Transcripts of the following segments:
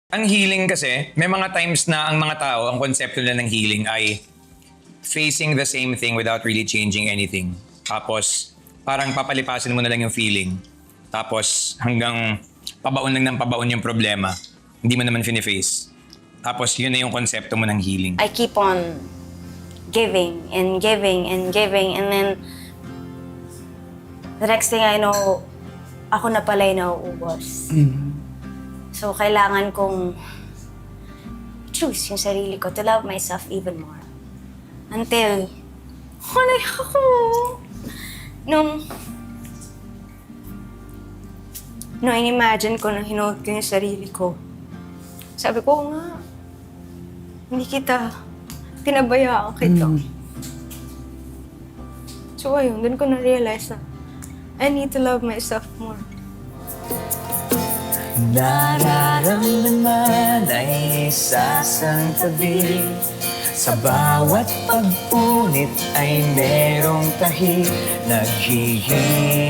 Ang healing kasi, may mga times na ang mga tao, ang konsepto nila ng healing ay facing the same thing without really changing anything. Tapos, parang papalipasin mo na lang yung feeling. Tapos, hanggang pabaon lang ng pabaon yung problema. Hindi mo naman fini-face. Tapos, yun na yung konsepto mo ng healing. I keep on giving and giving and giving, and then the next thing I know, ako na pala yung nauubos. So, kailangan kong choose yung sarili ko to love myself even more. Until, ako. Nung in-imagine ko na hinuot ko yung sarili ko, sabi ko, "Oo nga, hindi kita, pinabayaan kita." So, ayun, dun ko na-realize na I need to love myself more. Nararamdaman ay isasantabi. Sa bawat pag-unit ay merong tahi naghihilo.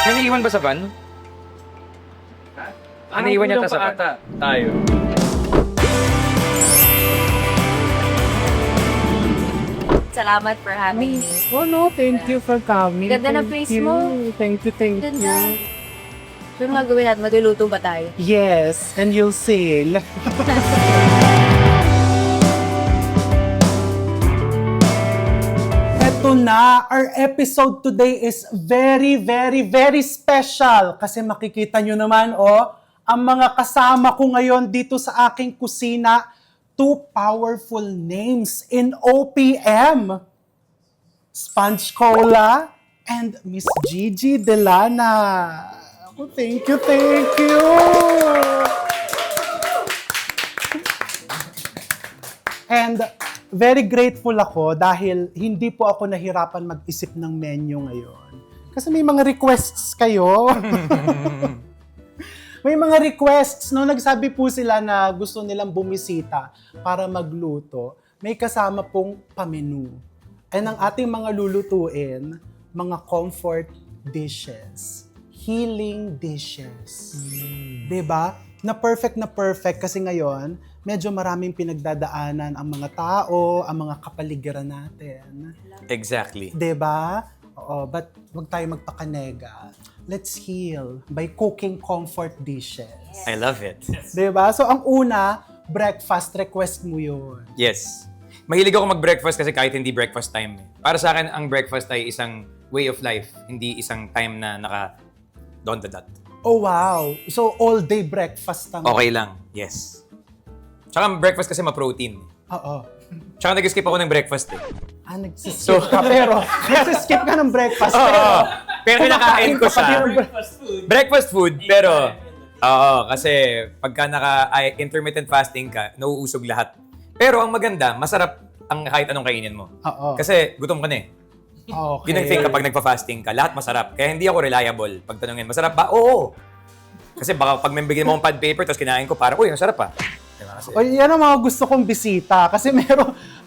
May naiwan ba sa van? Naiwan yata sa van. Tayo. Salamat for having me. Oh no, thank you for coming. Ganda ng Thank face you. mo. Thank you, thank Ganda. you. So, yung gagawin natin, magluluto ba tayo? Yes, and you'll see. Eto na, our episode today is very, very, very special. Kasi makikita nyo naman, ang mga kasama ko ngayon dito sa aking kusina, two powerful names in OPM. Sponge Cola and Miss Gigi Delana. Oh, thank you, thank you. And very grateful ako dahil hindi po ako nahirapan mag-isip ng menu ngayon. Kasi may mga requests kayo. May mga requests, no? Nagsabi po sila na gusto nilang bumisita para magluto. May kasama pong pamenu. And ang ating mga lulutuin, mga comfort dishes. Healing dishes. Diba? Na perfect kasi ngayon, medyo maraming pinagdadaanan ang mga tao, ang mga kapaligiran natin. Exactly. Diba? Oo, but wag tayo magpakanega. Let's heal by cooking comfort dishes. I love it. Diba? So ang una, breakfast, request mo yun. Yes. Mahilig ako mag-breakfast kasi kahit hindi breakfast time. Para sa akin, ang breakfast ay isang way of life, hindi isang time na naka-down the dot. Oh wow! So all day breakfast ang... Okay lang. Yes. Tsaka breakfast kasi ma-protein. Oo. Tsaka nag-skip ako ng breakfast eh. Nagsiskip ka, pero nagsiskip ka ng breakfast, pero... Pero kinakain ko pa din siya. ng Breakfast food, pero... Oo, kasi pagka intermittent fasting ka, nauusog lahat. Pero ang maganda, masarap ang kahit anong kainin mo. Oo. Kasi gutom ka na eh. Okay. Yun ang thing kapag nagpa-fasting ka, lahat masarap. Kaya hindi ako reliable pag tanungin, masarap ba? Oo. Kasi baka pag may bigyan mo akong pad paper, tapos kinain ko, parang, uy, masarap pa. Diba? Kasi, O yan ang mga gusto kong bisita. Kasi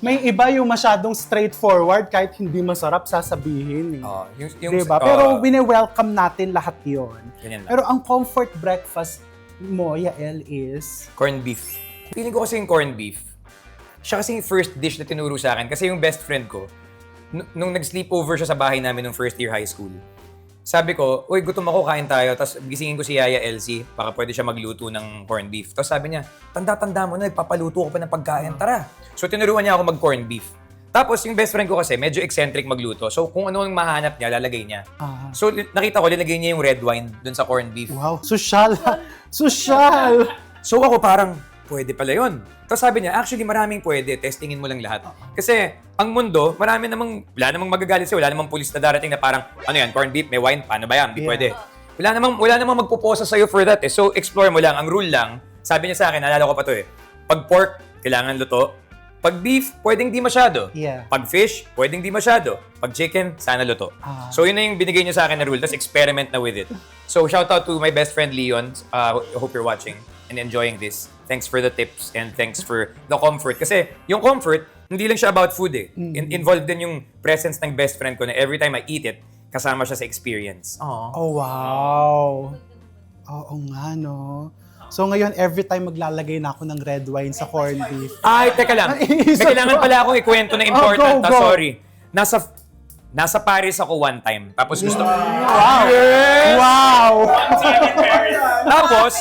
may iba yung masyadong straightforward, kahit hindi masarap, sasabihin. Diba? Pero wini-welcome natin lahat yun. Ganyan lang. Pero ang comfort breakfast mo, Yael, is... corned beef. Feeling ko kasi yung corned beef, siya kasi yung first dish na tinuro sa akin. Kasi yung best friend ko, nung nag-sleepover siya sa bahay namin nung first year high school, sabi ko, uy, gutom ako, kain tayo. Tapos gisingin ko si Yaya Elsie, baka pwede siya magluto ng corned beef. Tapos sabi niya, tanda-tanda mo na, nagpapaluto ko pa ng pagkain, tara. So tinuruan niya ako mag-corned beef. Tapos yung best friend ko kasi, medyo eccentric magluto. So kung ano yung mahanap niya, lalagay niya. So nakita ko, linagay niya yung red wine dun sa corned beef. Wow, social. Social! So ako parang, pwede pala yun. Tapos sabi niya, actually maraming pwede, testingin mo lang lahat. Kasi ang mundo, wala namang magagalit sa'yo, wala namang pulis na darating na parang, ano yan, corned beef, may wine, paano ba yan? Hindi pwede. Wala namang magpuposa sa'yo for that eh. So explore mo lang. Ang rule lang, Sabi niya sa akin, naalala ko pa to eh. Pag pork, kailangan luto. Pag beef, pwedeng di masyado. Yeah. Pag fish, pwedeng di masyado. Pag chicken, sana luto. Ah. So yun na yung binigay niyo sa akin na rule, tapos experiment na with it. So shout out to my best friend Leon. Hope you're watching and enjoying this. Thanks for the tips and thanks for the comfort. Kasi yung comfort, hindi lang siya about food eh. Involved din yung presence ng best friend ko na every time I eat it, kasama siya sa experience. Oh, wow. Oo nga, no? So ngayon, every time maglalagay na ako ng red wine sa corned beef. Ay, teka lang. May kailangan pala akong ikwento na important. go, go. Sorry. Nasa Paris ako one time. Tapos gusto ko... Wow! Yes! Wow! Tapos,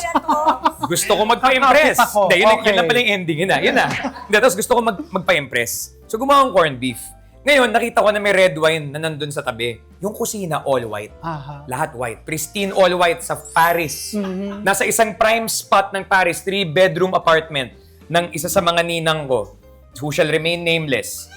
gusto ko magpa-impress. Nakakita ko. Hindi, yun Okay. na pala yung ending. Yun na. Hindi, tapos gusto ko magpa-impress. So, gumawa akong corned beef. Ngayon, nakita ko na may red wine na nandun sa tabi. Yung kusina, all white. Aha. Lahat white. Pristine all white sa Paris. Mm-hmm. Nasa isang prime spot ng Paris, 3-bedroom apartment ng isa sa mga ninang ko, who shall remain nameless.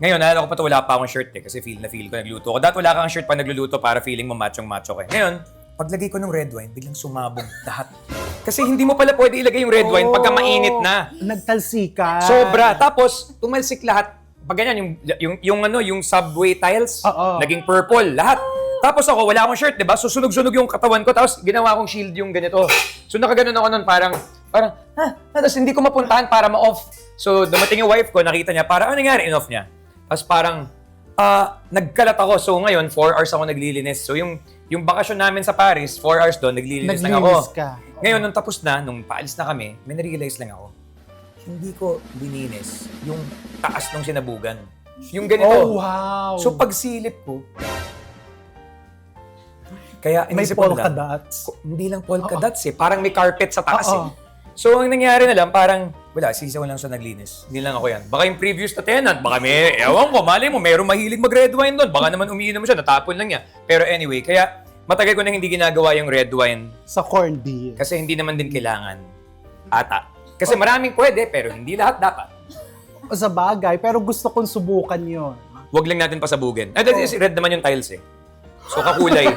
Ngayon, naalala ko pa ito, wala pa akong shirt eh, kasi feel ko nagluto ko. Dati wala kang shirt pa nagluluto para feeling mo machong-macho ka. Ngayon, paglagay ko ng red wine, biglang sumabog lahat. Kasi hindi mo pala pwede ilagay yung red wine pagka mainit na. Nagtalsika. Sobra. Tapos, tumalsik lahat. Pag ganyan, yung subway tiles, Oo. naging purple, lahat. Tapos ako, wala akong shirt, di ba? So, sunog-sunog yung katawan ko, tapos ginawa kong shield yung ganito. So, nakaganon ako nun, parang, tapos hindi ko mapuntahan para ma-off. So, dumating yung wife ko, nakita niya, parang, ano nangyari? In-off niya. Tapos parang, nagkalat ako. So, ngayon, 4 hours ako naglilinis. So, yung bakasyon namin sa Paris, 4 hours doon, naglilinis lang ako. Naglinis ka. Ngayon, nung tapos na, nung paalis na kami, may na-realize lang ako, hindi ko dininis yung taas ng sinabugan. Yung ganito. Oh, wow. So, pagsilip ko, kaya May inisip ko polka lang, dots. hindi lang polka dots eh. Parang may carpet sa taas Oo. eh. So, ang nangyari na lang, parang, wala, sisa ko lang siya naglinis. Hindi lang ako yan. Baka yung previous na tenant, baka may, ewan ko, mali mo, mayroong mahilig mag-red wine doon. Baka naman umiinom siya, natapon lang niya. Pero anyway, kaya matagal ko na hindi ginagawa yung red wine Sa corned beef. kasi hindi naman din kailangan. Ata. Kasi maraming pwede, pero hindi lahat dapat. Sa bagay, pero gusto kong subukan yon. Huwag lang natin pasabugin. That is red naman yung tiles eh. So kakulay.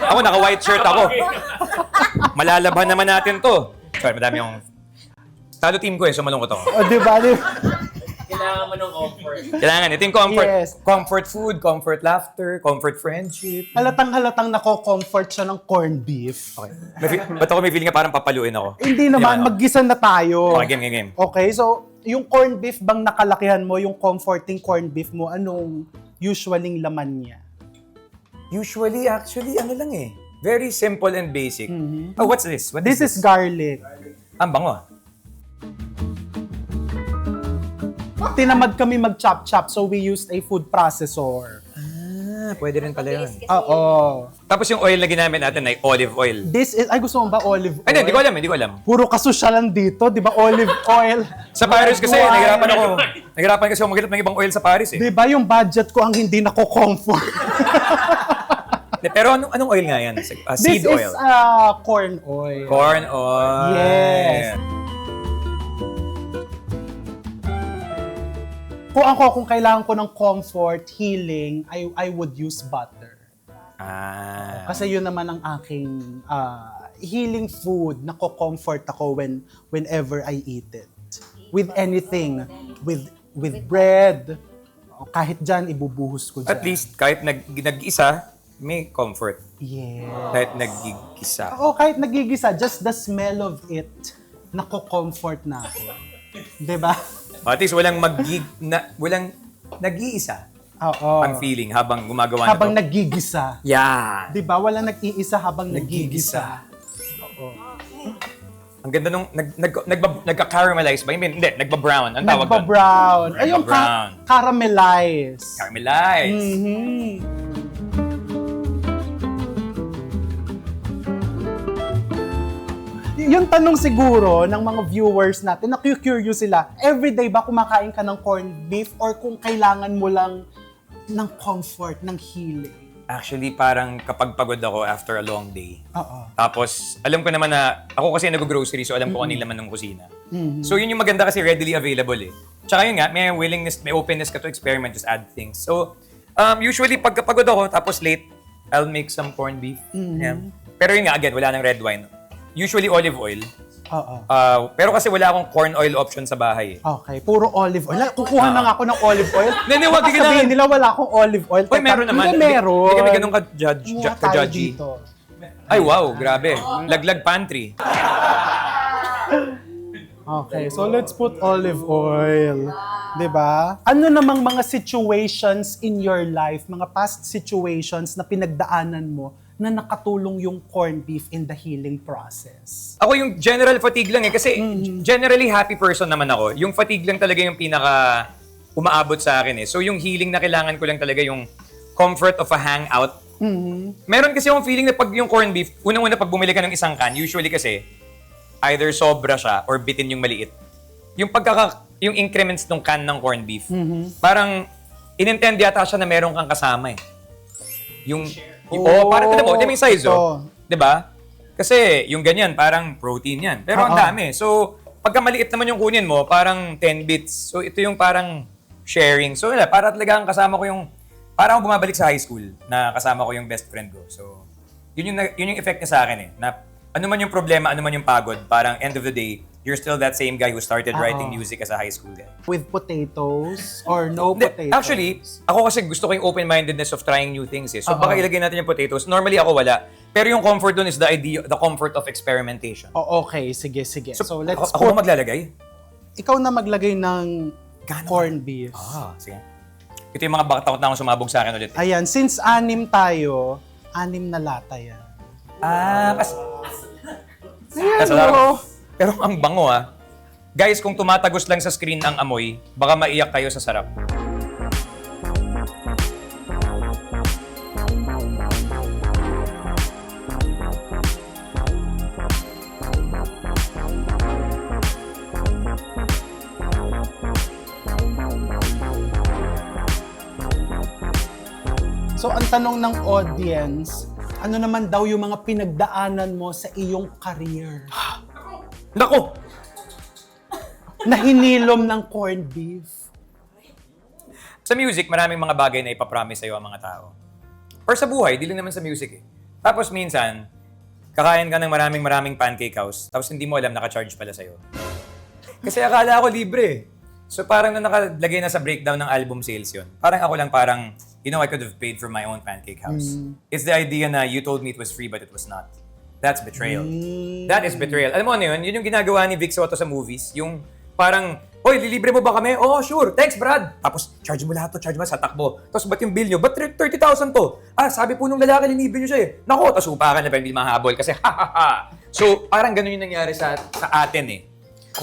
Ako naka-white shirt ako. Malalabhan naman natin to. Sorry, madami akong... Talo team ko eh, so malungkot ako. O, di ba? Kailangan mo ng comfort. Kailangan, ito yung comfort. Yes. Comfort food, comfort laughter, comfort friendship. Halatang nako-comfort siya ng corned beef. Okay. Ba't ako may feeling nga parang papaluin ako? Hindi naman, maggisa na tayo. Okay, game. Okay, so yung corned beef bang nakalakihan mo, yung comforting corned beef mo, anong usually laman niya? Usually, actually, ano lang eh. Very simple and basic. Oh, what's this? What This is garlic. Ang bango ah. Tinamad kami mag-chop-chop, so we used a food processor. Pwede rin pala yun. Oo. Tapos yung oil na ginamit natin ay olive oil. This is, ay gusto mo ba olive oil? Ay, hindi ko alam. Puro kasosyalan dito, di ba? Olive oil. Sa Paris kasi, Red wine. nahirapan kasi ako maghanap ng ibang oil sa Paris eh. Di ba yung budget ko ang hindi nako-comfort? Pero anong oil nga yan? This Seed oil. is corn oil. Corn oil. Yes. Kung kailangan ko ng comfort, healing, I would use butter. Kasi yun naman ang aking healing food. Nako-comfort ako whenever I eat it. With anything. With bread. Kahit dyan, ibubuhos ko dyan. At least, kahit nag-isa, may comfort. Yeah. Kahit nag-isa. Oo, kahit nagigisa, just the smell of it, nako-comfort na ako. Diba? At least walang nag-iisa Oo. ang feeling habang gumagawa Habang na to. nagigisa. Yeah. Diba? Walang nag-iisa habang nagigisa. Ang ganda nung nagka-caramelize ba? Hindi, nagba-brown. Ang tawag doon? Nagpa-brown. Ay, yung Nagpa-brown. caramelize. Caramelize. Mhm. Yung tanong siguro ng mga viewers natin, na-curious sila, everyday ba kumakain ka ng corned beef or kung kailangan mo lang ng comfort, ng healing? Actually, parang kapag pagod ako after a long day. Oo. Tapos, alam ko naman na, ako kasi nag-grocery, so alam ko ano yung laman ng kusina. So, yun yung maganda kasi readily available eh. Tsaka yun nga, may willingness, may openness ka to experiment, just add things. So, usually, pagkapagod ako, tapos late, I'll make some corned beef. Yeah. Pero yun nga, again, wala nang red wine. Usually olive oil. Oo. Pero kasi wala akong corn oil option sa bahay. Okay, puro olive oil. Kukuha na nga ako ng olive oil. Hindi, wag, Baka di ka sabihin na- nila wala akong olive oil. Uy, meron naman. Hindi, meron. Hindi kami ganun ka-judge, Kumuha tayo ka-judgy. dito. Ay, wow, grabe. Laglag pantry. Okay, so let's put olive oil. 'Di ba? Ano namang mga situations in your life, mga past situations na pinagdaanan mo na nakatulong yung corned beef in the healing process? Ako yung general fatigue lang eh. Kasi generally happy person naman ako. Yung fatigue lang talaga yung pinaka umaabot sa akin eh. So yung healing na kailangan ko lang talaga yung comfort of a hangout. Meron kasi akong feeling na pag yung corned beef, unang-una pag bumili ka ng isang can, usually kasi either sobra siya or bitin yung maliit. Yung increments ng can ng corned beef, parang inintend yata siya na meron kang kasama eh. Parang tignan mo, yung size oh. 'Di ba? Kasi yung ganyan, parang protein yan. Pero ang dami. So, pagka maliit naman yung kunin mo, parang 10 bits. So, ito yung parang sharing. So, wala, para talaga ang kasama ko yung, parang ako bumabalik sa high school na kasama ko yung best friend ko. So, yun yung effect niya sa akin eh. Na, ano man yung problema, ano man yung pagod, parang end of the day, you're still that same guy who started writing music as a high school guy. With potatoes or no Hindi, potatoes? actually, ako kasi gusto ko yung open-mindedness of trying new things eh. So baka ilagay natin yung potatoes. Normally ako wala. Pero yung comfort dun is the comfort of experimentation. Oh, okay, sige. So let's ako ba maglalagay? Ikaw na maglagay ng corned beef. Sige. Ito yung mga takot na akong sumabog sa akin ulit. Ayan, since 6 tayo, 6 na lata yan. Pero ang bango Guys, kung tumatagos lang sa screen ang amoy, baka maiyak kayo sa sarap. So ang tanong ng audience, ano naman daw yung mga pinagdaanan mo sa iyong career Nako! na hinilom ng corned beef? Sa music, maraming mga bagay na ipapromise sa'yo ang mga tao. Or sa buhay, di lang naman sa music eh. Tapos minsan, kakain ka ng maraming pancake house, tapos hindi mo alam naka-charge pala sa'yo. Kasi akala ko libre. So parang nung nakalagay na sa breakdown ng album sales yun, parang ako lang I could have paid for my own pancake house. It's the idea na you told me it was free but it was not. That's betrayal. That is betrayal. Alam mo ano yun? Yun yung ginagawa ni Vic Soto sa movies. Yung parang, oy, lilibre mo ba kami? Oo, sure. Thanks, Brad. Tapos, charge mo lahat to, charge mo sa takbo. Tapos, ba't yung bill nyo? Ba't 30,000 to? Sabi po nung lalaki, linibre nyo siya eh. Nako, tapos upakan na pa, hindi mahabol kasi ha. So, parang ganun yung nangyari sa atin eh.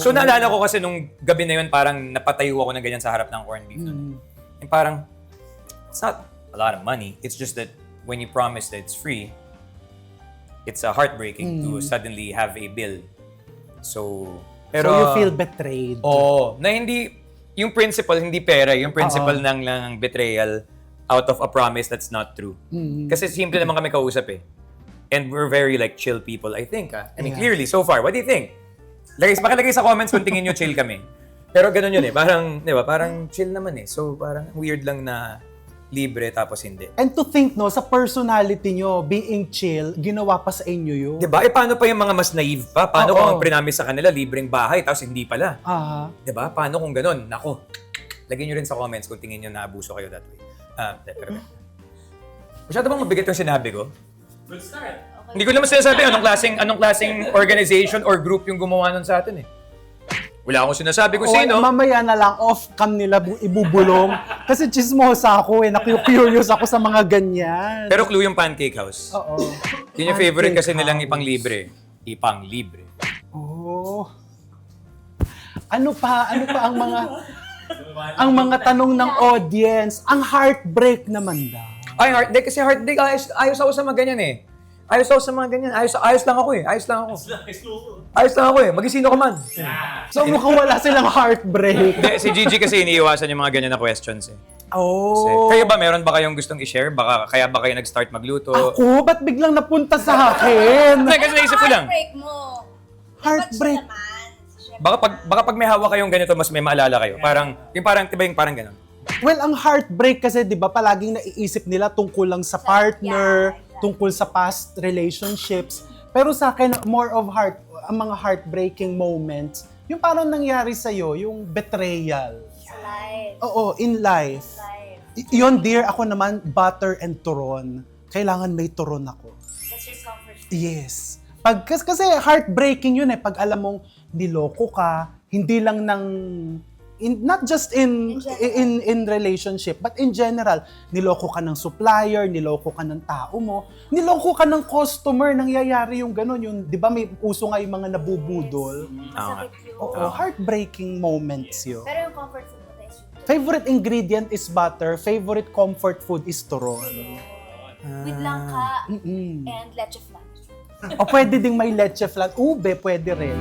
So, naalala ko kasi nung gabi na yun, parang napatayo ako ng ganyan sa harap ng corned beef. Yung parang, it's not a lot of money. It's just that when you promise that it's free, it's heartbreaking to suddenly have a bill. So you feel betrayed. Na hindi, yung principle, hindi pera, yung principle ng betrayal out of a promise that's not true. Kasi simple naman kami kausap eh. And we're very chill people, I think. I mean, clearly, so far. What do you think? Pakilagay sa comments kung tingin nyo chill kami. Pero ganun yun eh. Parang, di ba? Parang chill naman eh. So parang weird lang na libre tapos hindi. And to think, no, sa personality nyo, being chill, ginawa pa sa inyo yun. Diba? Paano pa yung mga mas naive pa? Paano kung ang prinamis sa kanila, libreng bahay, tapos hindi pala? Diba? Paano kung ganun? Nako. Lagyan nyo rin sa comments kung tingin nyo na abuso kayo that way. Masyado bang mabigat yung sinabi ko? Good start. Hindi ko naman sinasabi anong klaseng organization or group yung gumawa nun sa atin eh. Wala akong sinasabi kung sino. Mamaya na lang off-cam nila ibubulong. Kasi chismosa ako eh. Naku-curious ako sa mga ganyan. Pero clue yung pancake house. Oo. Yun yung favorite kasi Pancake nilang house. ipang-libre. Ipang-libre. Oh. Ano pa ang mga tanong ng audience? Ang heartbreak naman daw. Ay, heartbreak kasi heartbreak. Ayos ako sa mga ganyan eh. Ayos lang ako eh. Ayos lang ako eh. Maging sino ka man. So mukhang wala silang heartbreak. Hindi, si Gigi kasi iniiwasan yung mga ganyan na questions eh. Kasi, kayo ba, meron ba kayong gustong i-share? Kaya ba kayo nag-start magluto? Ako? Ba't biglang napunta sa akin? Hindi, kasi naisip ko lang. Heartbreak mo. Heartbreak. Baka pag may hawak kayong ganito, mas may maalala kayo. Parang, diba yung parang ganun? Well, ang heartbreak kasi, di ba, palaging naiisip nila tungkol lang sa partner, tungkol sa past relationships. Pero sa akin, more of ang mga heartbreaking moments, yung parang nangyari sa'yo, yung betrayal. Sa life. Oo, in life. Yun, dear, ako naman, butter and turon. Kailangan may turon ako. That's your comfort food. Yes. Kasi heartbreaking yun pag alam mong niloko ka, hindi lang not just in relationship, but in general, niloko ka ng supplier, niloko ka ng tao mo, niloko ka ng customer, nangyayari yung gano'n, yung, di ba may uso nga yung mga nabubudol? Masakit yun. Oo, heartbreaking moments yun. Pero yung comfort food mo tayo Favorite ingredient is butter, favorite comfort food is turon. with langka Mm-mm. and leche flan. O pwede ding may leche flan, ube, pwede rin.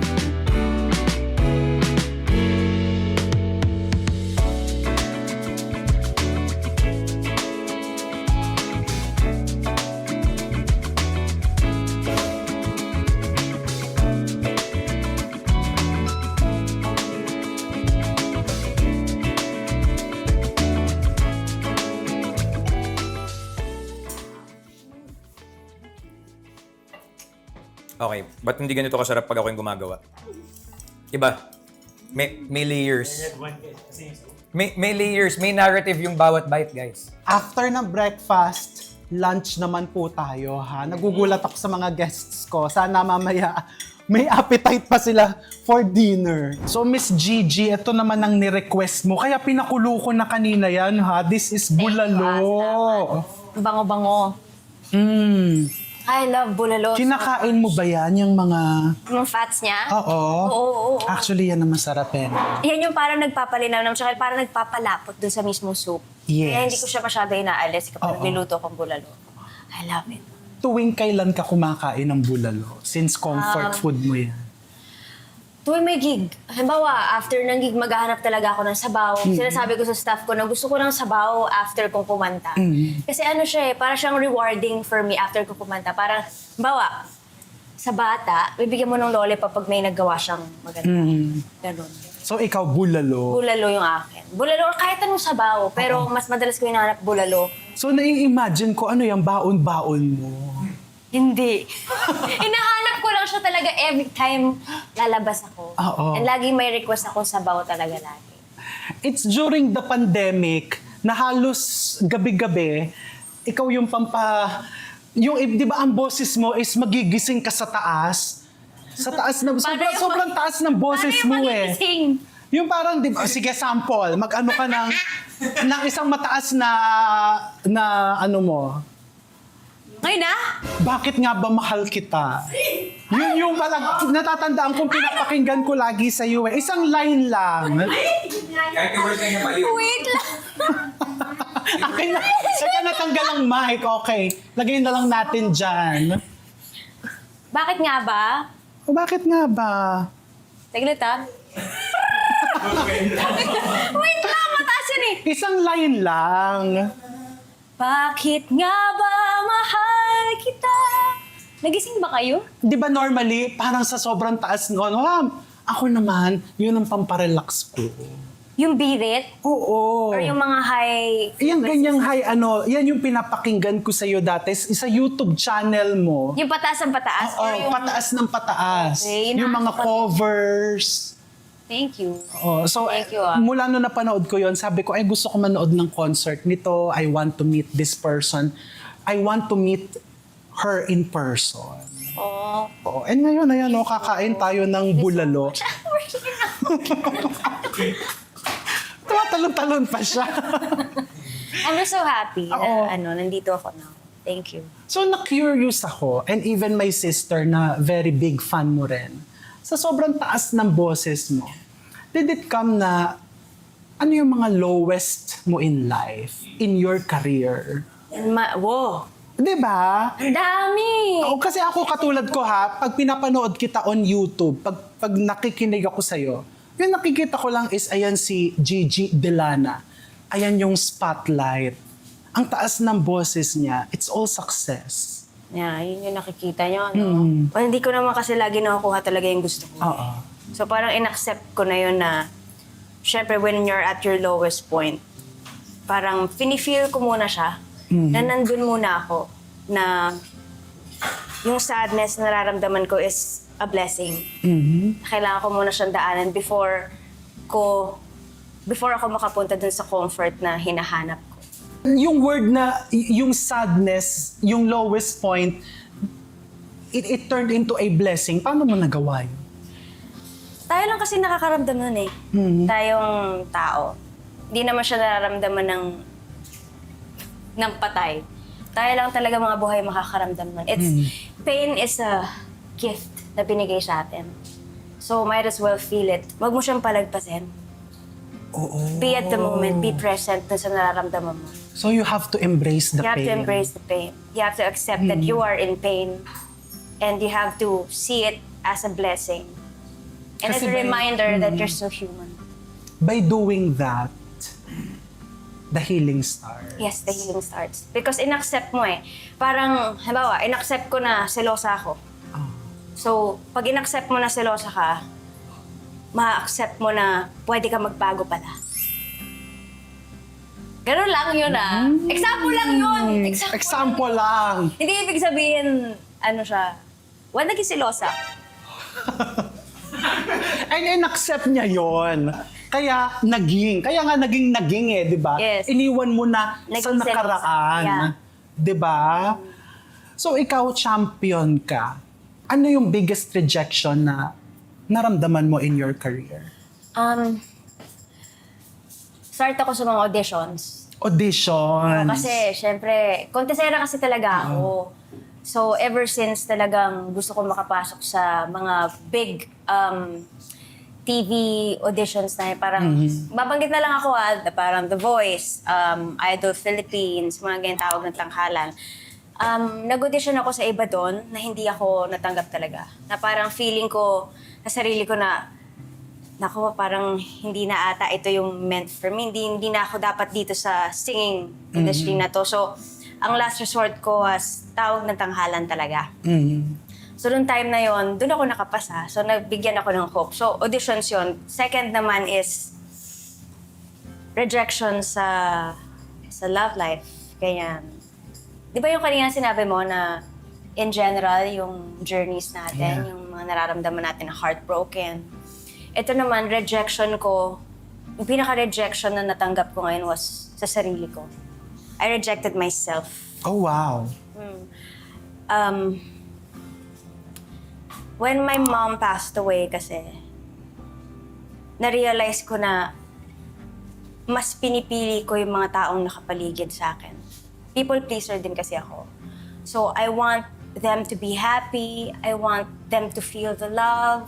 Okay, ba't hindi ganito kasarap pag ako yung gumagawa? Iba, may layers. May layers, may narrative yung bawat bite, guys. After ng breakfast, lunch naman po tayo, ha? Nagugulat ako sa mga guests ko. Sana mamaya may appetite pa sila for dinner. So, Miss Gigi, ito naman ang ni-request mo. Kaya pinakulo ko na kanina yan, ha? This is bulalo. Bango-bango. I love bulalo. Kinakain mo ba yan, yung mga... Yung fats niya? Oo. Oo. Actually, yan ang masarap eh. Yan yung parang nagpapalinaw tsaka parang nagpapalapot dun sa mismo soup. Yes. Kaya hindi ko siya masyado inaalis kapag Oo. niluto kong bulalo. I love it. Tuwing kailan ka kumakain ng bulalo? Since comfort food mo yan. Tuwing may gig. Halimbawa, after ng gig, maghahanap talaga ako ng sabaw. Sinasabi ko sa staff ko na gusto ko ng sabaw after kong kumanta. Kasi ano siya para siyang rewarding for me after kong kumanta. Parang, halimbawa, sa bata, bibigyan mo ng lollipop pag may naggawa siyang maganda. Ganon. So, ikaw bulalo. Bulalo yung akin. Bulalo, kahit anong sabaw. Pero mas madalas ko hinahanap bulalo. So, nai-imagine ko ano yung baon-baon mo. Hindi. Hinahanap ko lang siya talaga every time lalabas ako. Oo. And laging may request ako sabaw talaga lagi. It's during the pandemic na halos gabi-gabi, ikaw yung di ba ang boses mo is magigising ka sa taas? Sa taas na, sobrang taas ng boses mo eh. Paano Yung parang, di ba, sige sample, mag-ano ka ng isang mataas na ano mo. Ngayon na? Bakit nga ba mahal kita? Yun yung parang natatandaan kong pinapakinggan ko lagi sa iyo eh. Isang line lang. Kahit yung word niya mali. Wait lang. Okay na. Saka natanggal ang mic. Okay. Lagay na lang natin dyan. Bakit nga ba? O bakit nga ba? Taglit ah. Wait lang, mataas yun eh. Isang line lang. Bakit nga ba mahal kita? Nagising ba kayo? Di ba normally, parang sa sobrang taas noon, ako naman, yun ang pamparelax ko. Yung birit? Oo. Or yung mga high... Yung ganyang high yan yung pinapakinggan ko sa'yo dati sa YouTube channel mo. Yung pataas ang pataas? Oo, or yung... pataas ng pataas. Okay, yung mga nakakapag- covers. Thank you. Oh, so Thank you, ah. mula nung napanood ko yon, sabi ko, ay gusto ko manood ng concert nito. I want to meet this person. I want to meet her in person. Oh. Oh, and ngayon, ayan, kakain tayo ng bulalo. Tumatalon-talon pa siya. I'm just so happy Oo. na nandito ako now. Thank you. So, na-curious ako, and even my sister na very big fan mo rin, sa sobrang taas ng boses mo, did it come na ano yung mga lowest mo in life, in your career? Wow! Di ba? Ang dami! O, kasi ako katulad ko ha, pag pinapanood kita on YouTube, pag nakikinig ako sa'yo, yung nakikita ko lang is, ayan si Gigi Delana. Ayan yung spotlight. Ang taas ng boses niya, it's all success. Yeah, yun yung nakikita nyo, no? Well, hindi ko naman kasi lagi nakukuha talaga yung gusto ko. Oo. So parang in-accept ko na yun na, syempre when you're at your lowest point, parang feel ko muna siya, na nandun muna ako, na yung sadness na nararamdaman ko is a blessing. Mhm. Kailangan ko muna siyang daanan before ako makapunta dun sa comfort na hinahanap ko. Yung word na, yung sadness, yung lowest point, it turned into a blessing. Paano mo nagawa yun? Tayo lang kasi nakakaramdam nun eh. Tayong tao. Hindi naman siya nararamdaman ng patay. Tayo lang talaga mga buhay makakaramdam nun. Pain is a gift na binigay sa atin. So might as well feel it. Huwag mo siyang palagpasin. Oo. Be at the moment, be present dun sa nararamdaman mo. So you have to embrace the You have pain. to embrace the pain. You have to accept that you are in pain. And you have to see it as a blessing. And Kasi as a by- reminder that you're so human. By doing that, the healing starts. Yes, the healing starts. Because in-accept mo eh. Parang, halimbawa, in-accept ko na selosa ako. Ah. So, pag in-accept mo na selosa ka, ma-accept mo na pwede ka magbago pala. Ganun lang yun ah. Example lang yun. Example lang. Hindi ibig sabihin, ano siya, wala naging selosa. And in-accept niya yon. Kaya nga naging eh, di ba? Yes. Iniwan mo na sa Naging nakaraan. selosa. Di ba? So ikaw, champion ka. Ano yung biggest rejection na naramdaman mo in your career? Start ako sa mga auditions. Auditions. Kasi, syempre, kontesera kasi talaga ako. So, ever since talagang gusto ko makapasok sa mga big TV auditions na parang, babanggit na lang ako parang The Voice, Idol Philippines, mga ganyan tawag ng tanghalan. Nag-audition ako sa iba doon na hindi ako natanggap talaga. Na parang feeling ko sa sarili ko na, naku, parang hindi na ata ito yung meant for me. Hindi na ako dapat dito sa singing industry na to. So, ang last resort ko was tawag ng tanghalan talaga. So, noong time na yon, doon ako nakapasa. So, nagbigyan ako ng hope. So, auditions yon. Second naman is rejection sa love life. Ganyan. Di ba yung kanina sinabi mo na in general, yung journeys natin, yung mga nararamdaman natin na heartbroken. Ito naman, rejection ko, yung pinaka-rejection na natanggap ko ngayon was sa sarili ko. I rejected myself. Oh, wow. When my mom passed away kasi, na-realize ko na mas pinipili ko yung mga taong nakapaligid sa akin. People pleaser din kasi ako. So I want them to be happy. I want them to feel the love.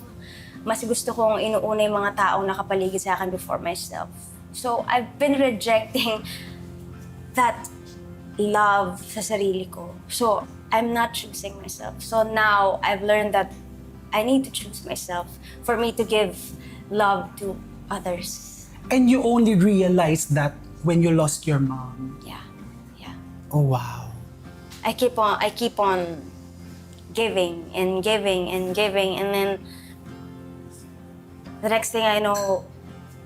Mas gusto kong inuuna yung mga taong nakapaligid sa akin before myself. So I've been rejecting that love sa sarili ko. So I'm not choosing myself. So now I've learned that I need to choose myself for me to give love to others. And you only realized that when you lost your mom. Yeah. Oh, wow. I keep on giving and giving and giving, and then the next thing I know,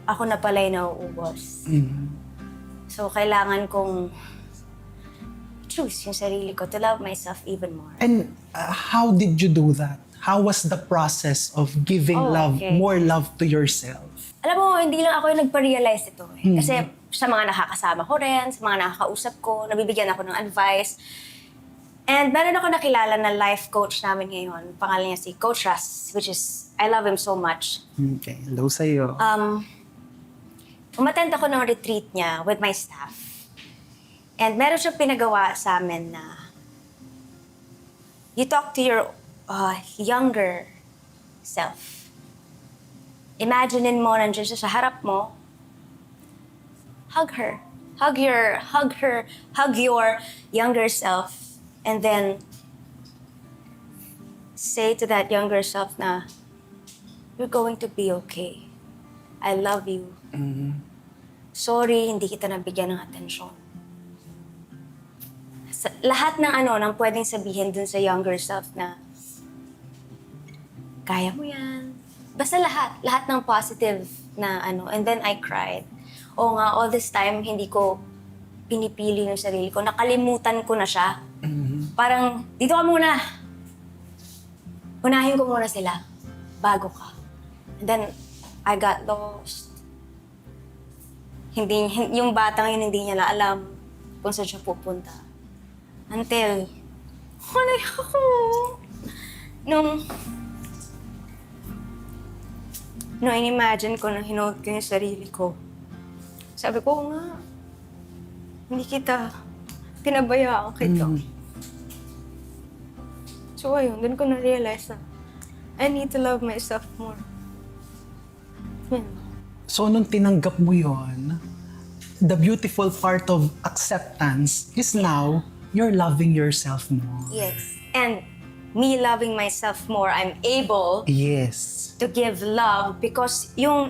ako na pala yung nauubos. So kailangan kong choose yung sarili ko to love myself even more. And how did you do that? How was the process of giving more love to yourself? Alam mo, hindi lang ako yung nagpa-realize ito eh. Kasi sa mga nakakasama ko rin, sa mga nakakausap ko, nabibigyan ako ng advice. And meron ako nakilala na life coach namin ngayon. Pangalan niya si Coach Russ, which is, I love him so much. Okay, hello sa'yo. Umattend ako ng retreat niya with my staff. And meron siyang pinagawa sa amin na you talk to your younger self. Imaginein mo, nandiyan siya sa harap mo. Hug her. Hug your younger self. And then, say to that younger self na, you're going to be okay. I love you. Sorry, hindi kita nabigyan ng atensyon. Lahat ng ng pwedeng sabihin dun sa younger self na, kaya mo yan. Basta lahat ng positive na and then I cried. Oo nga, all this time, hindi ko pinipili yung sarili ko. Nakalimutan ko na siya. Parang, dito ka muna. unahin ko muna sila bago ka. And then, I got lost. Yung batang yun, hindi niya na alam kung saan siya pupunta. Until, naiyak ako. Nung in-imagine ko, nung hinold ko yung sarili ko, sabi ko, "Oo nga, hindi kita, pinabayaan kita." So ayun, dun ko na-realize na I need to love myself more. Yun. So, nung tinanggap mo yon, the beautiful part of acceptance is now you're loving yourself more. Yes. And me loving myself more, I'm able Yes. to give love because ito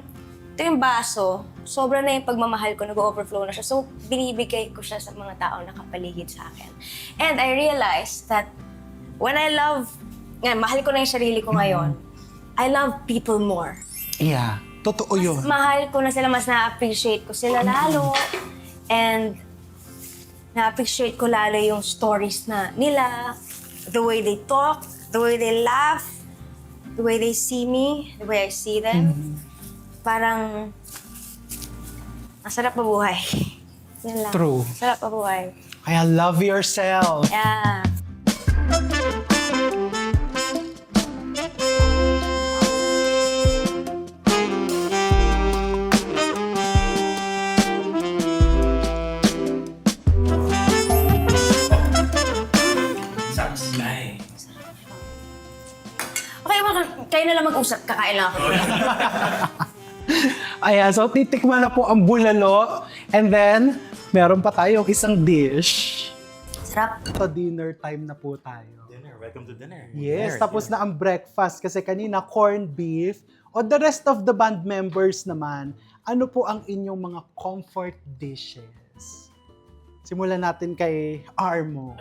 yung baso, sobra na yung pagmamahal ko, nag-overflow na siya. So, binibigay ko siya sa mga tao na kapaligid sa akin. And I realized that when I love, mahal ko na yung sarili ko ngayon, I love people more. Yeah. Totoo yun. Mahal ko na sila, mas na-appreciate ko sila lalo. And na-appreciate ko lalo yung stories na nila, the way they talk, the way they laugh, the way they see me, the way I see them. Parang, masarap mabuhay. Yun lang. True. Masarap mabuhay. Kaya love yourself. Yeah. Satisfying. Okay, kayo na lang mag-usap. Kakain lang ako. Ayan, so titikman na po ang bulalo. And then, meron pa tayong isang dish. Sarap. Sa dinner time na po tayo. Dinner, welcome to dinner. Yes, tapos na ang breakfast kasi kanina corned beef. O the rest of the band members naman, ano po ang inyong mga comfort dishes? Simulan natin kay Armo.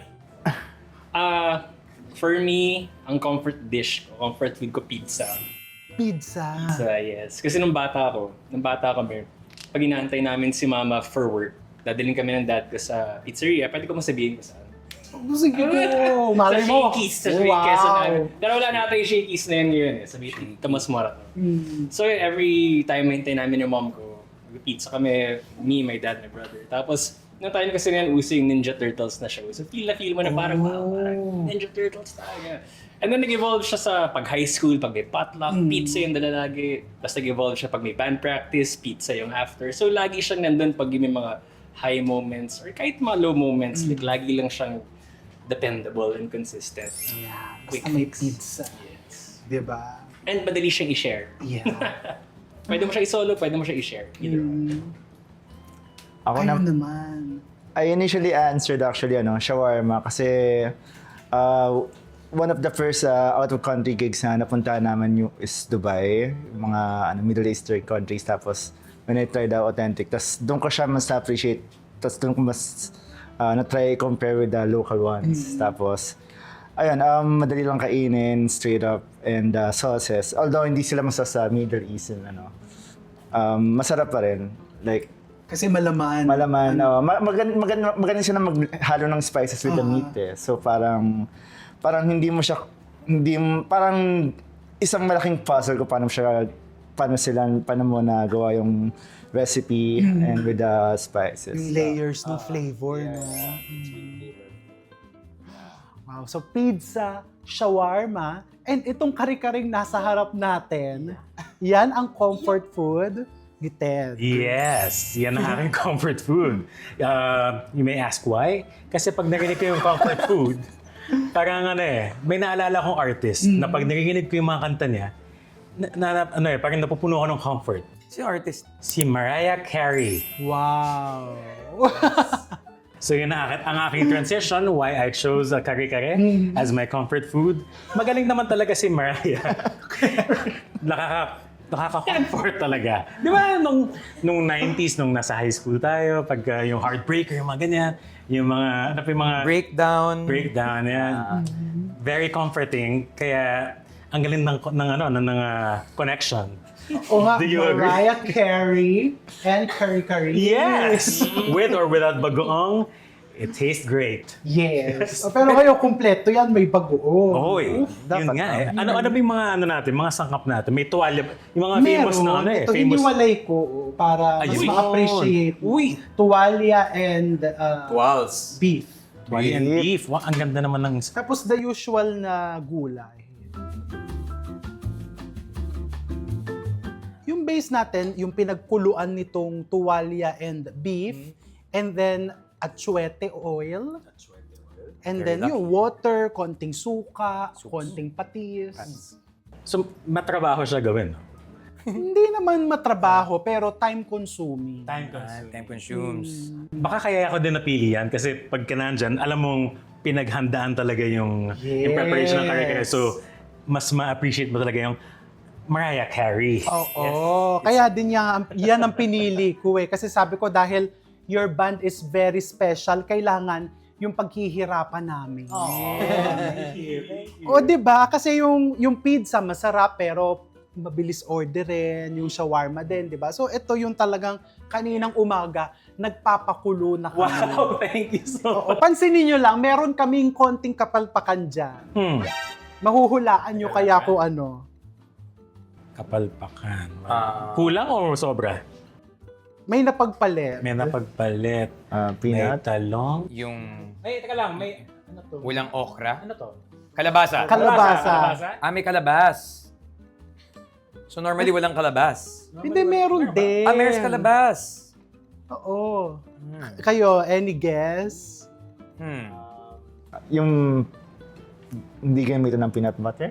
For me, ang comfort dish ko, comfort food ko, pizza. Pizza. So, yes. Kasi nung bata kami, pag inaantay namin si mama for work, dadalhin kami ng dad ko sa pizzeria. Pwede ko masabihin ko saan. Sige po. Malay mo. Sa Shakey's namin. Pero wala natin yung Shakey's na yun ngayon eh. Sabi, Tomas Morato. So every time hintay namin yung mom ko, mag-pizza kami, me, my dad, my brother. Tapos, nung tayo kasi ngayon uso yung Ninja Turtles na show. So feel mo na parang, wow, parang Ninja Turtles talaga. And then nag-evolve siya sa pag high school, pag may potluck, pizza yung dala lagi. Tapos nag-evolve siya pag may band practice, pizza yung after. So lagi siyang nandun pag may mga high moments or kahit mga low moments, like lagi lang siyang dependable and consistent. Yeah, Quick basta may fix. pizza. Yes. Diba? And madali siyang i-share. Yeah. Pwede mo siya i-solo, pwede mo siya i-share. Either one. Ako Ano na, naman? I initially answered actually shawarma kasi one of the first out of country gigs na napuntahan naman is Dubai, yung mga Middle Eastern countries. Tapos when I tried the authentic, tas doon ko siya mas appreciate, tas doon ko mas na-try compare with the local ones. Tapos ayun, madali lang kainin, straight up, and sauces. Although hindi sila masasa Middle Eastern masarap pa rin. Like Kasi malaman. maganda siya na maghalo ng spices with the meat eh. So parang hindi mo siya, parang isang malaking puzzle ko paano mo nagawa yung recipe and with the spices. Yung layers ng flavor, no? Wow, so pizza, shawarma, and itong kare-karing nasa harap natin, yan ang comfort food ni Ted. Yes, yan ang aking comfort food. You may ask why? Kasi pag narinig ko yung comfort food, parang may naalala kong artist na pag narinig ko yung mga kanta niya, parang napupuno ko ng comfort. Si artist. Si Mariah Carey. Wow! So yun ang aking transition, why I chose kare-kare as my comfort food. Magaling naman talaga si Mariah. Nakaka-comfort talaga. Di ba, nung 90s, nung nasa high school tayo, pag yung Heartbreaker, yung mga ganyan, yung mga, breakdown, yan. Very comforting, kaya ang galing ng connection. O nga, Do you agree? Mariah Carey and kare-kare. Yes! With or without bagoong, It tastes great. Yes. Pero kayo, kumpleto yan. May bagoong. Oy, yun dapat nga eh. Ano ba yung mga natin, mga sangkap natin? May tuwalya, yung mga Meron. famous na Ito, famous. iniwalay ko para mas Ayun. ma-appreciate. Uy. Tuwalya and Tuwals. beef. Tuwalya and beef. Wow, ang ganda naman ng... Tapos the usual na gulay. Yung base natin, yung pinagkuluan nitong tuwalya and beef, and then atsuete oil, and then yung water, konting suka, konting patis. So, matrabaho siya gawin. No? Hindi naman matrabaho, pero time-consuming. Time consumes. Baka kaya ako din napili yan kasi pagka nandyan, alam mong pinaghandaan talaga yung preparation ng kare-kare. So, mas ma-appreciate mo talaga yung Mariah Carey. Oo. Kaya din yan ang pinili ko eh. Kasi sabi ko dahil your band is very special, kailangan yung paghihirapan namin. O, di ba? Kasi yung pizza masarap pero mabilis orderin, yung shawarma din, di ba? So ito yung talagang kaninang umaga nagpapakulo na kami. Wow, thank you so Oo, pansinin nyo lang, meron kaming konting kapalpakan dyan. Mahuhulaan nyo kaya ko ano. Kapalpakan. Kulang o sobra? May napagpalit. May napagpalit. May Peanut. talong. Yung Teka lang, may... Ano to? walang okra. Ano to? Kalabasa. Kalabasa. May kalabas. So normally walang kalabas. Hindi, meron din. Meron kalabas. Oo. Kayo, any guess? Yung hindi gamitin ng peanut butter?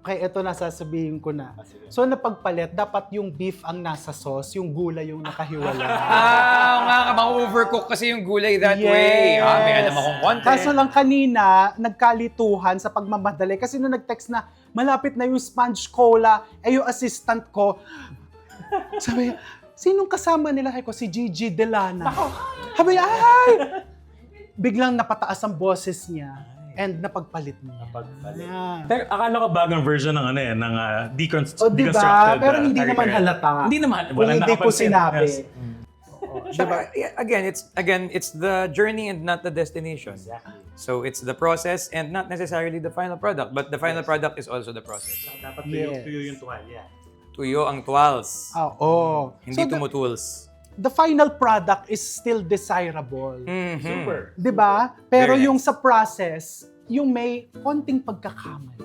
Okay, ito na sasabihin ko na. So napagpalit, dapat yung beef ang nasa sauce, yung gulay yung nakahiwalay. Nga ka, ma-overcook kasi yung gulay that way. May alam akong konti. Kaso lang kanina, nagkalituhan sa pagmamadali. Kasi nung nag-text na, malapit na yung sponge cola, yung assistant ko, sabi, sinong kasama nila? Ko, si Gigi Delana. Sabi, ay! Biglang napataas ang boses niya. And napagpalit niya. Yeah. Pero akala ko bagong version ng ano ng O, diba? deconstructed. Pero hindi naman kare-kare. halata. Hindi naman. Kung Walang hindi ko nakapansin. sinabi. Yes. Diba? Again, it's the journey and not the destination. So it's the process and not necessarily the final product, but the final product is also the process. Dapat Yes. tuyo yung tuwalya. Tuyo ang tuwals, Oo. hindi So, tumutools. the final product is still desirable. Super. 'Di ba? Pero Very yung sa process, yung may konting pagkakamali.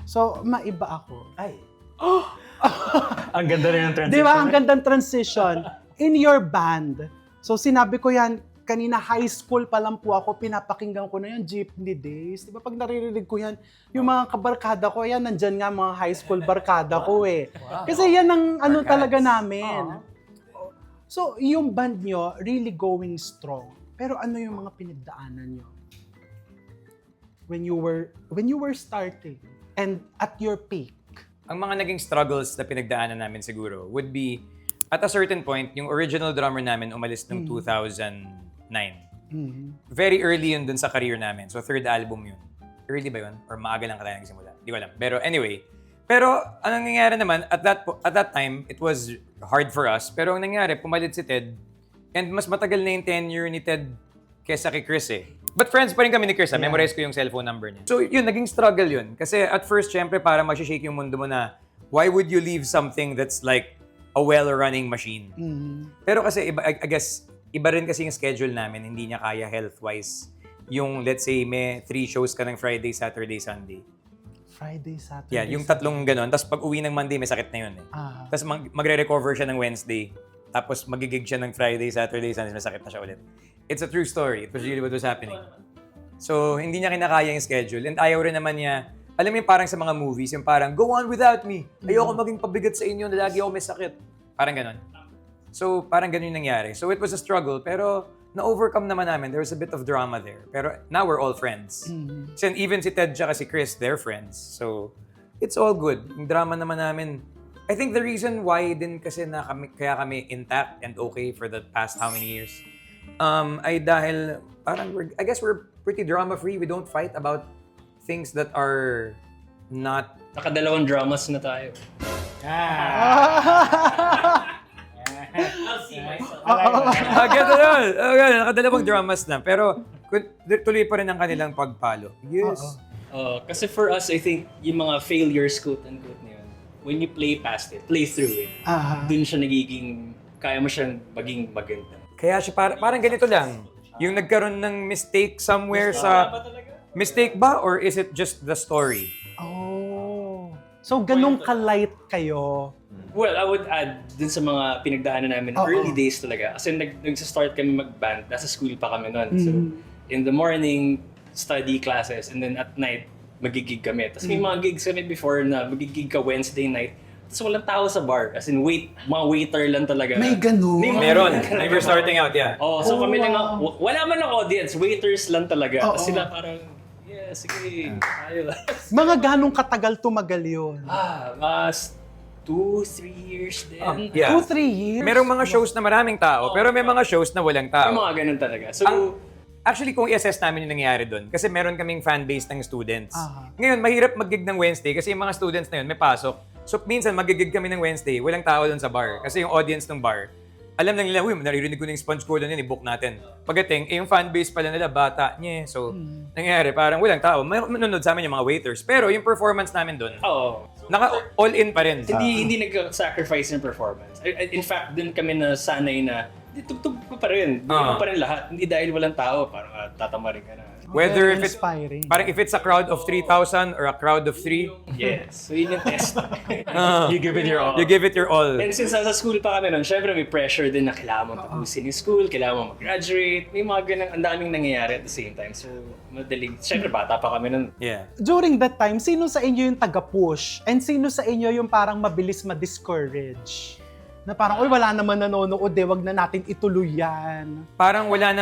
So, maiba ako. Ay. Ang ganda rin ng transition. Di ba? Ang gandang transition. In your band. So, sinabi ko yan, kanina high school pa lang po ako, pinapakinggan ko na yung Jeepney Days. Di ba? Pag naririnig ko yan, yung mga kabarkada ko, yan, nandyan nga mga high school barkada ko eh. Kasi yan ang ano talaga namin. So, yung band nyo, really going strong. Pero ano yung mga pinagdaanan nyo? When you were starting and at your peak? Ang mga naging struggles na pinagdaanan namin siguro would be, at a certain point, yung original drummer namin umalis noong 2009. Very early yun dun sa career namin. So, third album yun. Early ba yun? Or maaga lang ka tayo nagsimula? Di ko alam. Pero anyway, anong nangyari naman, at that time, it was hard for us. Pero ang nangyari, pumalit si Ted. And mas matagal na yung tenure ni Ted kesa kay Chris eh. But friends pa rin kami ni Chris. Memorize ko yung cellphone number niya. So yun, naging struggle yun. Kasi at first, syempre, para mag-shake yung mundo mo na, why would you leave something that's like a well-running machine? Pero kasi, I guess, iba rin kasi yung schedule namin. Hindi niya kaya health-wise. Yung, let's say, may 3 shows ka ng Friday, Saturday, Sunday. Friday, Saturday. Yeah, yung tatlong ganon. Tapos pag uwi ng Monday, may sakit na yun eh. Tapos magre-recover siya ng Wednesday. Tapos magigig siya ng Friday, Saturday, Sunday, may sakit na siya ulit. It's a true story. It was really what was happening. So, hindi niya kinakaya yung schedule. And ayaw rin naman niya, alam mo yung parang sa mga movies, yung parang, go on without me. Ayoko maging pabigat sa inyo na lagi ako may sakit. Parang ganon. So, parang ganon yung nangyari. So, it was a struggle, pero na-overcome naman namin. There was a bit of drama there. Pero now we're all friends. And even si Ted tsaka si Chris, they're friends. So, it's all good. Yung drama naman namin, I think the reason why din kasi kaya kami intact and okay for the past how many years, ay dahil parang I guess we're pretty drama-free. We don't fight about things that are not Nakadalawang dramas na tayo. Ganda yun. Nakadalawang dramas na. Pero tuloy pa rin ang kanilang pagpalo. Yes. Kasi for us, I think, yung mga failures, quote-unquote na yun, when you play past it, play through it, dun siya nagiging, kaya mo siyang maging maganda. Kaya siya parang ganito lang. Yung nagkaroon ng mistake somewhere sa... Mistake ba or is it just the story? Oh. So, ganun ka-light kayo. Well, I would add dun sa mga pinagdaanan namin early days talaga. Kasi nag-start kami mag-band, nasa school pa kami nun. So, in the morning, study classes, and then at night, magigig kami. Tapos may mga gigs kami before na magigig ka Wednesday night. Tapos walang tao sa bar. As in, mga waiter lang talaga. May ganun. Meron. When we're starting out, yeah. So kami lang, wala man ang audience, waiters lang talaga. Tapos sila parang, yeah, sige, tayo. Mga ganong katagal tumagal yun? Mas 2-3 years din. Yeah. 2-3 years? Merong mga shows na maraming tao, pero may mga shows na walang May tao. mga ganun talaga. So, Actually, kung i-assess namin yung nangyayari doon, kasi meron kaming fan base ng students. Ngayon, mahirap mag-gig ng Wednesday kasi yung mga students na yun may pasok. So, minsan mag-gig kami ng Wednesday, walang tao doon sa bar. Kasi yung audience ng bar, alam lang nila, uy, naririnig ko na yung sponge ko doon yun, i-book natin. Pagdating, yung fan base pala nila, bata, so, nangyayari, parang walang tao. Manunod sa amin yung mga waiters. Pero yung performance namin doon, naka-all-in pa rin. hindi nag-sacrifice yung performance. In fact, dun kami na sanay na tugtog pa rin. Doon pa rin lahat. Hindi dahil walang tao, parang tatama rin ka na. Whether if inspiring. Parang if it's a crowd of 3,000 or a crowd of 3, Yes. So yun yung test. You give it your all. you give it your all. And since nasa school pa kami nun, syempre may pressure din na kailangan mong tapusin yung school, kailangan mong mag-graduate. May mga ganang, ang daming nangyayari at the same time. So, madaling, syempre bata pa kami nun. Yeah. During that time, sino sa inyo yung taga-push? And sino sa inyo yung parang mabilis ma-discourage? Na parang, uy, wala naman nanonood, wag na natin ituloy yan. Parang lahat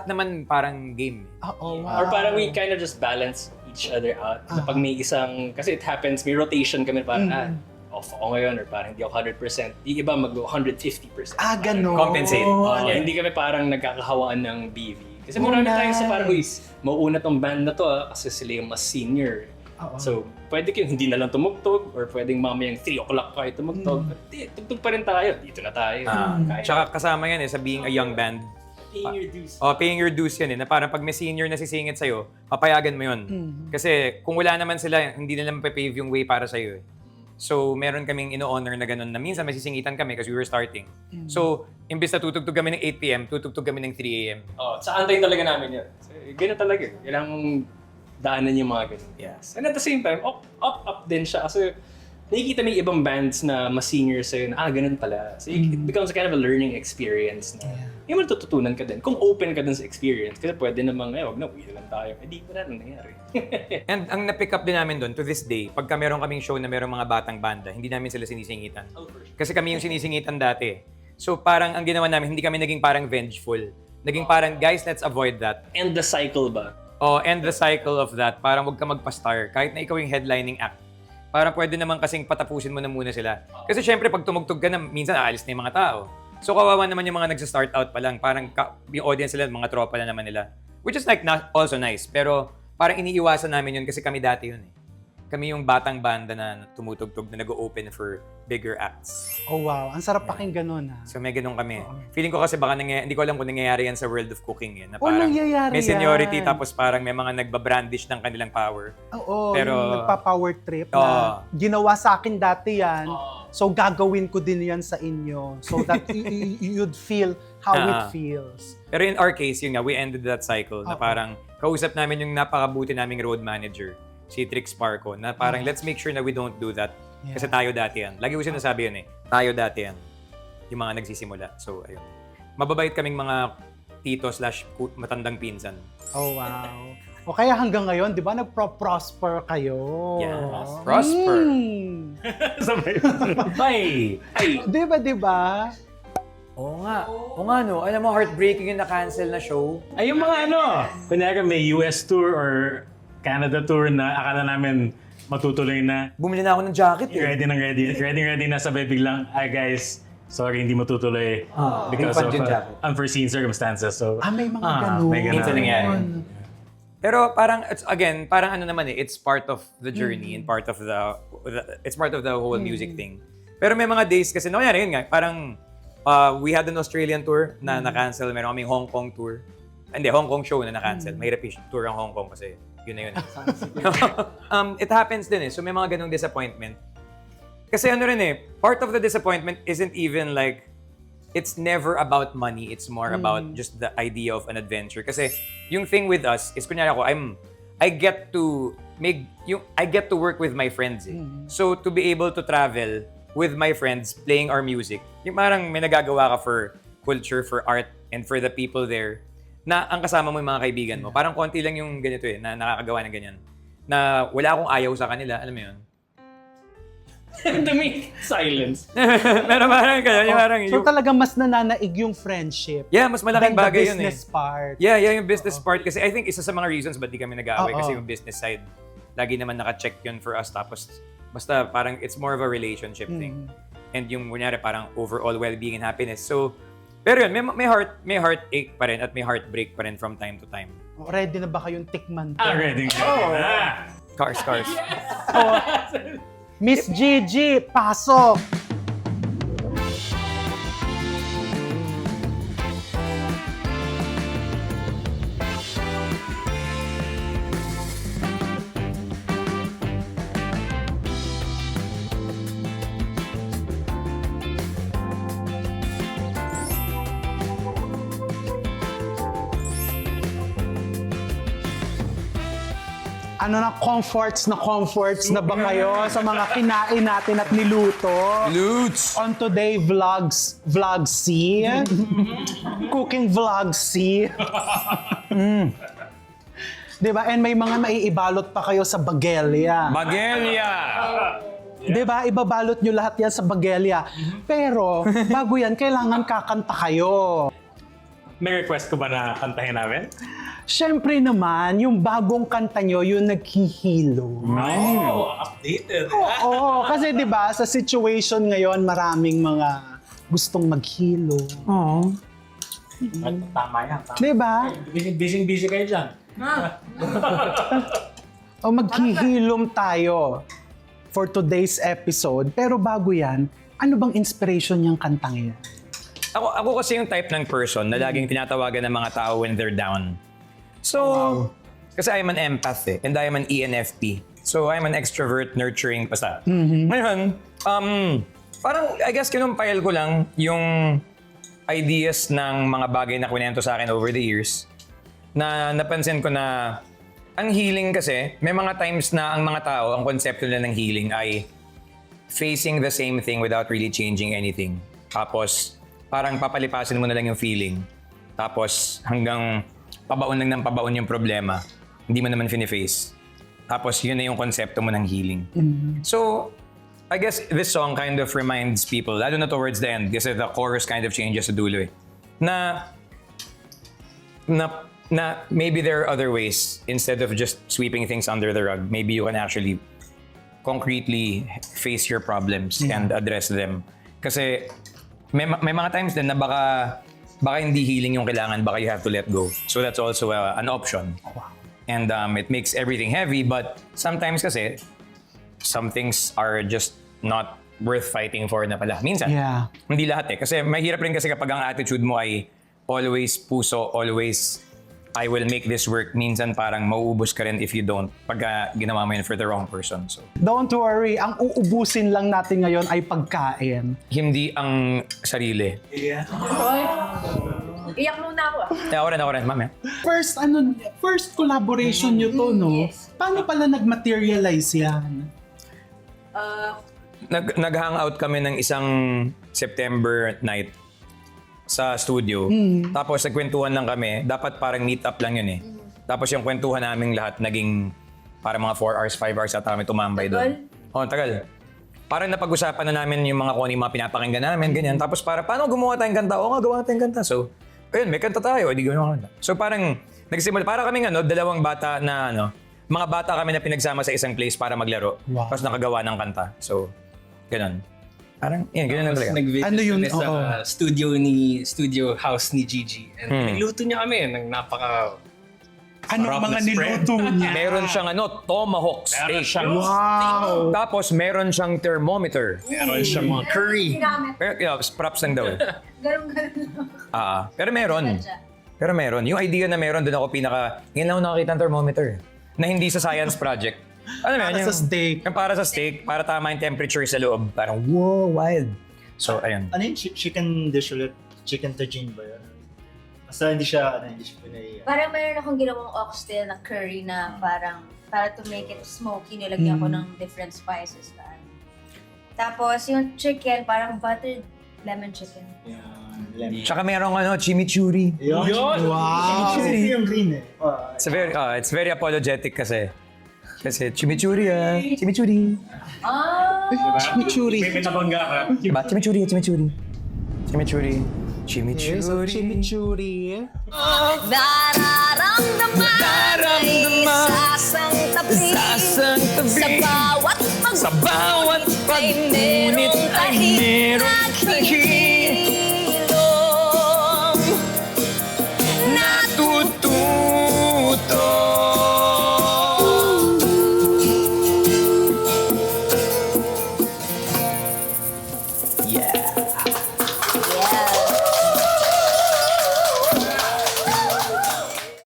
naman parang game. Oo, wow. Or parang we kind of just balance each other out. Na pag may isang, kasi it happens, may rotation kami parang, off ako ngayon or parang hindi ako 100%. Yung iba mag-150%. Ganun. Compensate. Hindi kami parang nagkakahawaan ng BV. Kasi marami tayo sa parang, uy, mauuna tong band na to kasi sila yung mas senior. So, pwede kayong hindi na lang tumugtog or pwedeng mamayang 3 o'clock kayo tumugtog. Tugtog pa rin tayo. Dito na tayo. Tsaka kasama yan sa being a young band. Paying your dues. Paying your dues yan na parang pag may senior na sisingit sa'yo, papayagan mo yun. Kasi kung wala naman sila, hindi nila mapapave yung way para sa'yo. So, meron kaming ino-honor na ganun na minsan masisingitan kami kasi we were starting. So, imbis na tutugtog kami ng 8 p.m., tutugtog kami ng 3 a.m. Sa antay talaga namin yun. So, ganun talaga. Kailangan mong daanan yung mga ganun. Yes. And at the same time, up din siya. Kasi nakikita mo yung ibang bands na mas senior sa'yo na, ganun pala. So it becomes a kind of a learning experience na yung matututunan ka din. Kung open ka din sa experience, kasi pwede namang, wag na, uwi lang tayo. Di pa na nangyayari. And ang na-pick up din namin doon to this day, pagka meron kaming show na meron mga batang banda, hindi namin sila sinisingitan. Kasi kami yung sinisingitan dati. So parang ang ginawa namin, hindi kami naging parang vengeful. Naging parang, guys, let's avoid that. And the cycle ba? End the cycle of that. Parang huwag ka magpa-star. Kahit na ikaw yung headlining act. Parang pwede naman kasing patapusin mo na muna sila. Kasi syempre, pag tumugtog ka na, minsan aalis na yung mga tao. So kawawa naman yung mga nagsa-start out pa lang. Parang yung audience nila, mga tropa na naman nila. Which is like also nice. Pero parang iniiwasan namin yun kasi kami dati yun eh. Kami yung batang banda na tumutugtog na nag-open for bigger acts. Oh, wow. Ang sarap pakinggan nun, So may ganun kami. Feeling ko kasi baka hindi ko alam kung nangyayari yan sa world of cooking eh. Na nangyayari may seniority yan. tapos parang may mga nagbabrandish ng kanilang power. Oo, Pero, yung nagpa-power trip na ginawa sa akin dati yan. So gagawin ko din yan sa inyo so that you'd feel how it feels. Pero in our case, yun nga, we ended that cycle na parang kausap namin yung napakabuti naming road manager, si Trix Parco, na parang let's make sure na we don't do that. Kasi tayo dati yan. Lagi ko sinasabi yun eh. Tayo dati yan. Yung mga nagsisimula. So, ayun. Mababait kaming mga tito/matandang pinsan. Oh, wow. O kaya hanggang ngayon, di ba, nagpro-prosper kayo? Yes. Prosper. Ay! Di ba? Oo nga no. Alam mo, heartbreaking yung na-cancel na show. Ay, yung mga kunyari may US tour or Canada tour na akala namin matutuloy na. Bumili na ako ng jacket eh. Ready na sabay biglang, guys, sorry, hindi matutuloy because yung of jacket. unforeseen circumstances. So, May mga ganun. may ganun. Minsan nangyari. Pero parang, again, parang ano naman it's part of the journey and part of it's part of the whole music thing. Pero may mga days kasi, nangyari yun nga, parang we had an Australian tour na na-cancel, meron kaming Hong Kong tour. Hindi, Hong Kong show na na-cancel. Mahirap yung tour ang Hong Kong kasi yun na yun. It happens din So may mga ganong disappointment. Kasi ano rin part of the disappointment isn't even like, it's never about money. It's more about just the idea of an adventure. Kasi yung thing with us is, kunyari ako, I get to work with my friends So to be able to travel with my friends playing our music, yung parang may nagagawa ka for culture, for art, and for the people there, na ang kasama mo yung mga kaibigan mo. Parang konti lang yung ganito na nakakagawa ng ganyan. Na wala akong ayaw sa kanila, alam mo yun? Dumi, silence. Pero parang ganyan, parang So talagang mas nananaig yung friendship. yeah, mas malaking than the bagay yun business part. Yeah, yung business part. Kasi I think isa sa mga reasons ba't di kami nag-aaway kasi yung business side, lagi naman naka-check yun for us. Tapos, basta parang it's more of a relationship thing. And yung kunyari parang overall well-being and happiness. So, pero yun, may heartache pa rin at may heartbreak pa rin from time to time. Ready na ba kayong tikman to? Ready na. Cars. Miss Gigi, pasok! Ano na comforts na ba kayo sa mga kinain natin at niluto? Lutz! On today vlog C. Cooking vlog C. Diba? And may mga maiibalot pa kayo sa bagelya. Magelia! Diba? Ibabalot nyo lahat yan sa bagelya. Pero, bago yan, kailangan kakanta kayo. May request ko ba na kantahin namin? Siyempre naman, yung bagong kanta nyo, yung naghihilo. Updated. Oo, kasi 'di ba sa situation ngayon maraming mga gustong maghilo. Oo. Tama yan. 'Di ba? Busy kayo dyan. O maghihilom tayo for today's episode. Pero bago 'yan, ano bang inspiration niyang kantang yan? Ako kasi yung type ng person na laging tinatawagan ng mga tao when they're down. So, kasi I'm an empath and I am an ENFP. So, I'm an extrovert, nurturing, basta. Ngayon, parang, I guess, kinumpile ko lang yung ideas ng mga bagay na kwento sa akin over the years na napansin ko na ang healing kasi, may mga times na ang mga tao, ang konsepto nila ng healing ay facing the same thing without really changing anything. Tapos, parang papalipasin mo na lang yung feeling. Tapos, hanggang pabaon lang ng pabaon yung problema. Hindi mo naman fini-face. Tapos, yun na yung konsepto mo ng healing. So, I guess this song kind of reminds people, lalo na towards the end, kasi the chorus kind of changes sa dulo na maybe there are other ways instead of just sweeping things under the rug. Maybe you can actually concretely face your problems and address them. Kasi may mga times din na baka hindi healing yung kailangan, baka you have to let go. So that's also an option. And it makes everything heavy, but sometimes kasi, some things are just not worth fighting for na pala. Minsan, hindi lahat Kasi mahirap rin kasi kapag ang attitude mo ay always puso, always I will make this work. Minsan parang mauubos ka rin if you don't pag ginawa mo yun for the wrong person. So, don't worry, ang uubusin lang natin ngayon ay pagkain. hindi ang sarili. Iyak muna ako Ako rin, ma'am. First collaboration nyo to, no? Yes. Paano pala nag-materialize yan? Nag-hangout kami ng isang September night sa studio. Tapos nagkwentuhan lang kami. Dapat parang meet up lang yun Tapos yung kwentuhan naming lahat naging parang mga 4 hours, 5 hours at kami tumambay doon. Tagal. Parang napag-usapan na namin yung mga kung ano yung mga pinapakinggan namin, ganyan. Tapos paano gumawa tayong kanta? Gawa tayong kanta. So, ayun, may kanta tayo. Hindi gumawa kanta. So parang nagsimula, para kaming dalawang bata na mga bata kami na pinagsama sa isang place para maglaro. Wow. Tapos nakagawa ng kanta. So, ganun. Parang, ganun lang talaga. Nag-visit Ano yun? kami sa studio house ni Gigi. And nagluto niya kami ng Ano Sarap mga na spread. niluto niya? Meron siyang tomahawk steak. Wow! Tapos meron siyang thermometer. Meron siya mga curry. Pero, props lang daw eh. Ganun-ganun. Pero meron. Pero meron. Yung idea na meron, doon ako ngayon lang ako nakakita ng thermometer. Na hindi sa science project. Ano Para sa steak. Yung para sa steak, para tama yung temperature sa loob. Parang, wow, wild. So, ayun. Ano yung chicken dish ulit? Chicken tagine ba yun? Basta hindi siya pinay... Parang mayroon akong ginawang oxtail na curry na parang, para to make it smoky, nilagyan ko ng different spices. Tapos yung chicken, parang buttered lemon chicken. Tsaka merong chimichurri. Yun! Wow! Chimichurri yung green eh. It's very apologetic kasi. Kasi chimichurri Chimichurri. Chimichurri. May nabangga ka. Diba? Chimichurri. Chimichurri. Okay, so chimichurri. Nararamdaman isasang tabi sa bawat Sa bawat pag-ngunit ay merong tahimik